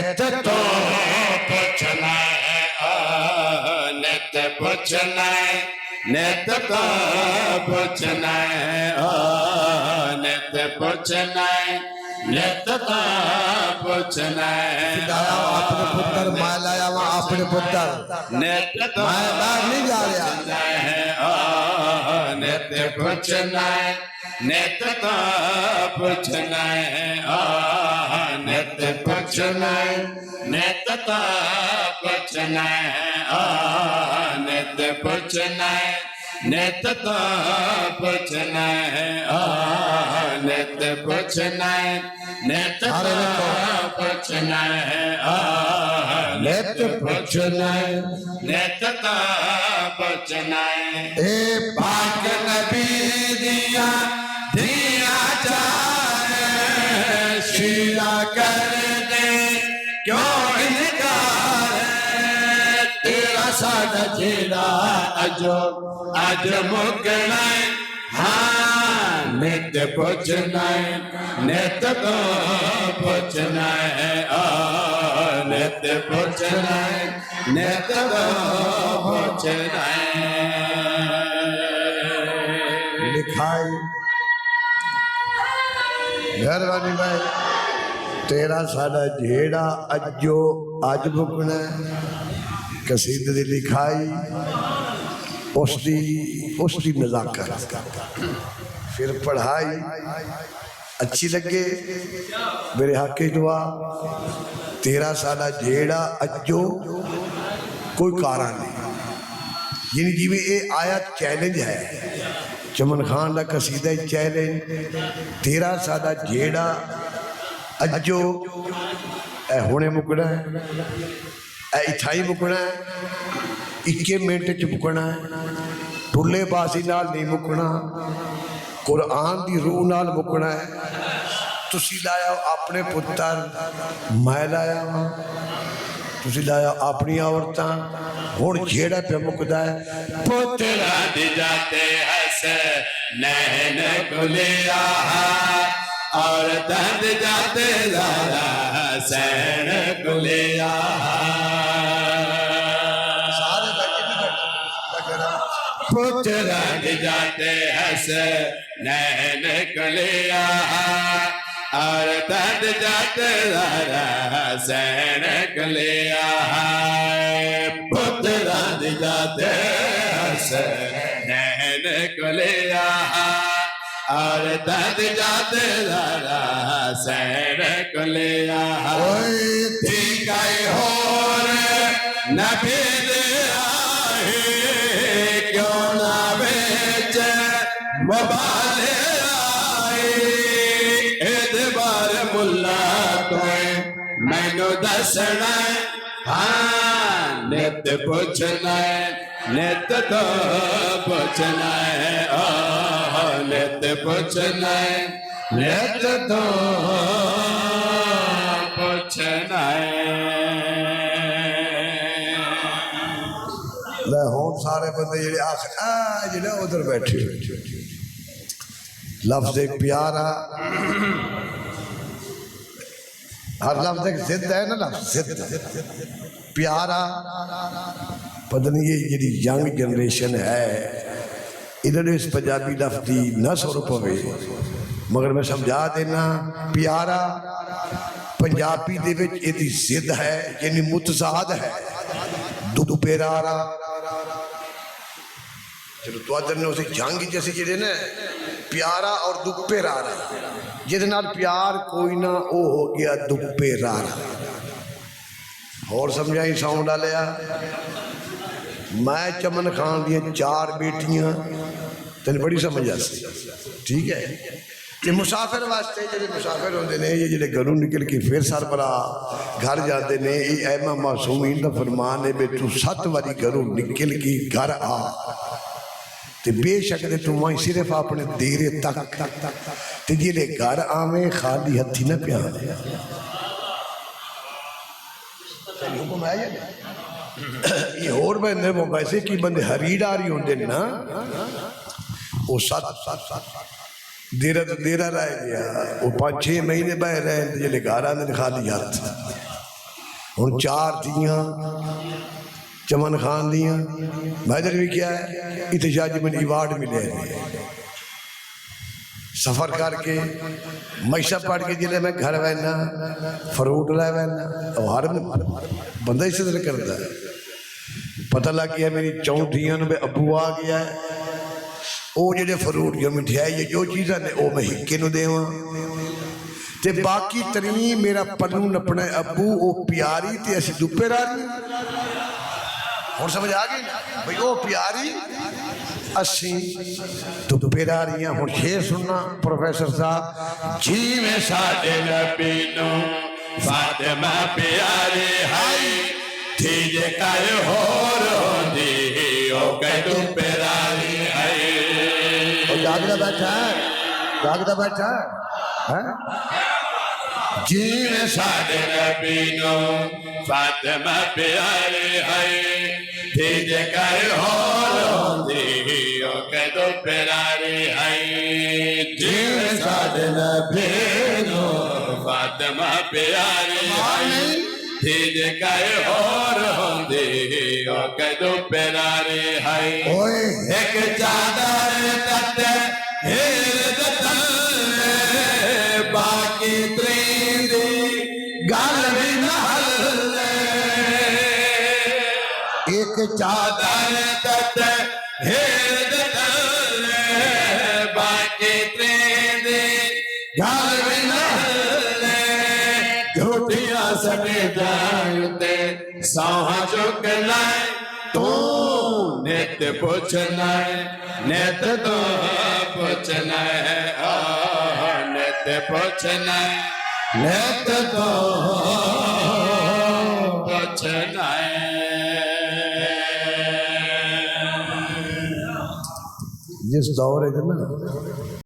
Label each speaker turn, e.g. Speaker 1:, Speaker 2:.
Speaker 1: नित तो पूछना नित पूछना नित तो पूछना नित पूछना नित तो पूछना
Speaker 2: अपने पुत्र मैं लाया वहां अपने पुत्र
Speaker 1: नित तो
Speaker 2: मैं बाहर नहीं जा रहा
Speaker 1: नित पूछना नित तो पूछना नित पूछना नित तो पूछना नित पूछना नित तो पूछना नित पूछना नित तो पूछना नित पूछना नित तो पूछना
Speaker 2: ए पाक नबी दिया
Speaker 1: दिया जाए शीरा कर दे क्यों इनकार तेरा सादा जेड़ा अजो अज मुकना हाँ नित पूछना नित तो पूछना नित पूछना नित तो पूछना
Speaker 2: लिखाई घर वाली भाई तेरा साडा जेड़ा अजो अज मुकना कसीदे दी लिखाई उसकी नजाकत फिर पढ़ाई अच्छी लगे मेरे हक की दुआ तेरा साडा जेड़ा अजो कोई कारा नहीं यानी जिमें ये आयत चैलेंज है चमन खान का कसीदा चैलेंज तेरा साडा जेड़ा अजो ए हुणे मुकना है इथाई मुकना है 1 मिनट च मुकना है टुले बासी नाल नहीं मुकना कुरान की रूह नाल मुकना है तुसी लाया अपने पुत्र मैं लाया वा तुसी लाया अपनी औरतां हुण जेड़ा पे मुकदा है
Speaker 1: पुत्रा दी जाते हस नैन गुलिया और दंद जाते ज़रा हसैन गुलिया पुत्रा दी जाते हस नैन गुलिया और दंद जाते ज़रा हसैन गुलिया पुत्रा दी जाते हस नैन गुलिया और दंद जाते ज़रा हसैन गुलिया थी गई होर नबी दे आए क्यों ना बेच मुबाले आए एतबार मुल्ला कोई मैनू दसना हाँ नित पूछना नित तो पूछना नित पूछना नित तो पूछना
Speaker 2: ले होम सारे बंदे जेड़े आखिर जेड़े उधर बैठे लफ्ज प्यारा हर लफ्ज एक जिद है ना लफ्ज जिद प्यारा पता नहीं ये जी यंग जनरेशन है इन्होंने इस पंजाबी लफ्ज की न सुर पवे मगर मैं समझा देना प्यारा पंजाबी दे विच इहदी जिद है यानी मुतजाद है दुपेरारा चलो तो ने उसे जंग जैसे जेडे ने प्यारा और दुपेरारा जिहदे नाल प्यार कोई ना वो हो गया दुपेरारा और समझाई साउंड लिया मैं चमन खान दियां 4 बेटियां तेन बड़ी समझ आ ठीक है ते मुसाफिर वास्ते जो मुसाफिर होंगे ने ये जो घरों निकल के फिर सरबरा घर जाते हैं ये ऐमा मासूमीन का फरमान है बे तू 7 बारी घरों निकल के घर आ ते बेशक दे तू वहीं सिर्फ अपने देरे तक ते जिले घर आवे खाली हथी न पिया हुक्म है ये होर बंदे वैसे की बंदे हरीडारी होंगे ना वो 7 देरा तो देरा रह गया वो 5-6 महीने बह रहे जिले घर आने खाली हाथ ਹੁਣ 4 ਧੀਆਂ चमन खान दियाँ मैदर भी क्या है इत्तेजाज में अवार्ड मिले सफ़र करके मैशा पढ़ के जिले मैं घर बहना फ्रूट लै बहना हर बंदा इस तरह करता है पता लग गया मेरी 4 धियां में अबू आ गया है वो जो फ्रूट जो मिठाई जो चीज़ा ने वो मैं हिक्के नूं देवां ते बाकी तरी मेरा पन्नू नपना अबू वो प्यारी ते असीं दुपे रानी और समझ आ गई भाई वो प्यारी असी दुपे रानियां हुण शेर सुनना प्रोफेसर साहब
Speaker 1: जी में साडे नबी नू फातिमा प्यारी हाय थी जे कर होर होंदी ओ कह तू प्यारी हाय
Speaker 2: और जागदा बैठा है
Speaker 1: जी में साडे नबी नू फातिमा प्यारी हाय थी जे कर होर होंदी ओ कह तू प्यारी हाय जी में साडे नबी नू फातिमा प्यारी हाय थी जे कर होर होंदी ओ कह तू प्यारी हाय
Speaker 2: ओए
Speaker 1: एक चादर तट हेर दतले बाकी त्रीदी गल भी न हल्ले
Speaker 2: एक चादर
Speaker 1: चादर तट हेर दतले बाकी त्रीदी गल भी न हल्ले झूठियां सटे जाते सौहा चुक लाए तू नित पूछना नित तो पूछना नित पूछना नित तो पूछना
Speaker 2: जिस दौर है ना